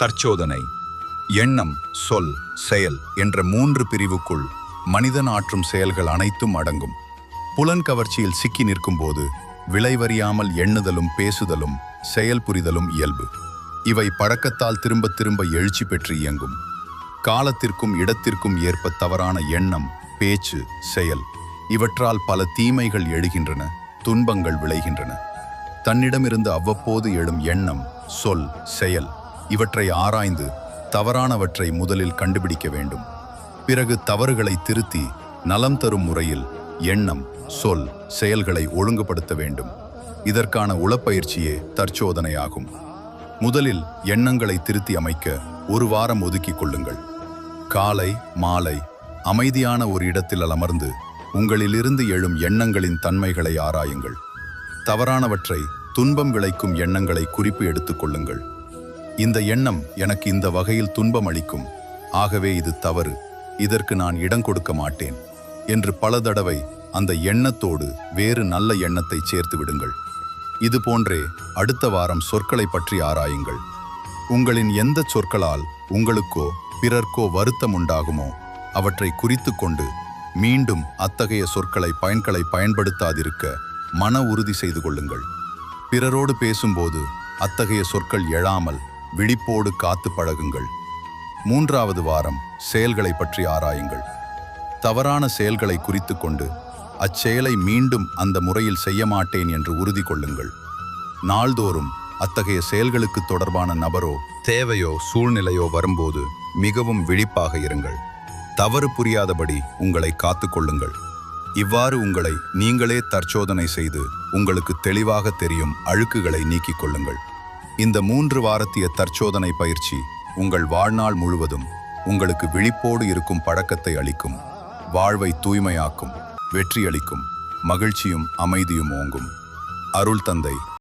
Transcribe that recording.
தற்சோதனை. எண்ணம், சொல், செயல் என்ற 3 பிரிவுக்குள் மனிதன் ஆற்றும் செயல்கள் அனைத்தும் அடங்கும். புலன்கவர்ச்சியில் சிக்கி நிற்கும்போது விளைவறியாமல் எண்ணுதலும் பேசுதலும் செயல் புரிதலும் இயல்பு. இவை பழக்கத்தால் திரும்ப திரும்ப எழுச்சி பெற்று இயங்கும். காலத்திற்கும் இடத்திற்கும் ஏற்ப தவறான எண்ணம், பேச்சு, செயல் இவற்றால் பல தீமைகள் எழுகின்றன, துன்பங்கள் விளைகின்றன. தன்னிடமிருந்து அவ்வப்போது எழும் எண்ணம், சொல், செயல் இவற்றை ஆராய்ந்து தவறானவற்றை முதலில் கண்டுபிடிக்க வேண்டும். பிறகு தவறுகளை திருத்தி நலம் தரும் முறையில் எண்ணம், சொல், செயல்களை ஒழுங்குபடுத்த வேண்டும். இதற்கான உளப்பயிற்சியே தற்சோதனையாகும். முதலில் எண்ணங்களை திருத்தி அமைக்க 1 வாரம் ஒதுக்கிக் கொள்ளுங்கள். காலை மாலை அமைதியான ஒரு இடத்தில் அமர்ந்து உங்களிலிருந்து எழும் எண்ணங்களின் தன்மைகளை ஆராயுங்கள். தவறானவற்றை, துன்பம் விளைக்கும் எண்ணங்களை குறிப்பு எடுத்துக் கொள்ளுங்கள். இந்த எண்ணம் எனக்கு இந்த வகையில் துன்பம் அளிக்கும், ஆகவே இது தவறு, இதற்கு நான் இடம் கொடுக்க மாட்டேன் என்று பல தடவை அந்த எண்ணத்தோடு வேறு நல்ல எண்ணத்தை சேர்த்து விடுங்கள். இது போன்றே அடுத்த வாரம் சொற்களை பற்றி ஆராயுங்கள். உங்களின் எந்த சொற்களால் உங்களுக்கோ பிறர்க்கோ வருத்தம் உண்டாகுமோ அவற்றை குறித்து கொண்டு மீண்டும் அத்தகைய பயன்களை பயன்படுத்தாதிருக்க மன உறுதி செய்து கொள்ளுங்கள். பிறரோடு பேசும்போது அத்தகைய சொற்கள் எழாமல் விழிப்போடு காத்து பழகுங்கள். 3வது வாரம் செயல்களை பற்றி ஆராயுங்கள். தவறான செயல்களை குறித்து கொண்டு அச்செயலை மீண்டும் அந்த முறையில் செய்ய மாட்டேன் என்று உறுதி கொள்ளுங்கள். நாள்தோறும் அத்தகைய செயல்களுக்கு தொடர்பான நபரோ தேவையோ சூழ்நிலையோ வரும்போது மிகவும் விழிப்பாக இருங்கள். தவறு புரியாதபடி உங்களை காத்து கொள்ளுங்கள். இவ்வாறு உங்களை நீங்களே தற்சோதனை செய்து உங்களுக்கு தெளிவாக தெரியும் அழுக்குகளை நீக்கிக் கொள்ளுங்கள். இந்த 3 வாரத்திய தற்சோதனை பயிற்சி உங்கள் வாழ்நாள் முழுவதும் உங்களுக்கு விழிப்போடு இருக்கும் பழக்கத்தை அளிக்கும், வாழ்வை தூய்மையாக்கும், வெற்றியளிக்கும், மகிழ்ச்சியும் அமைதியும் ஓங்கும். அருள் தந்தை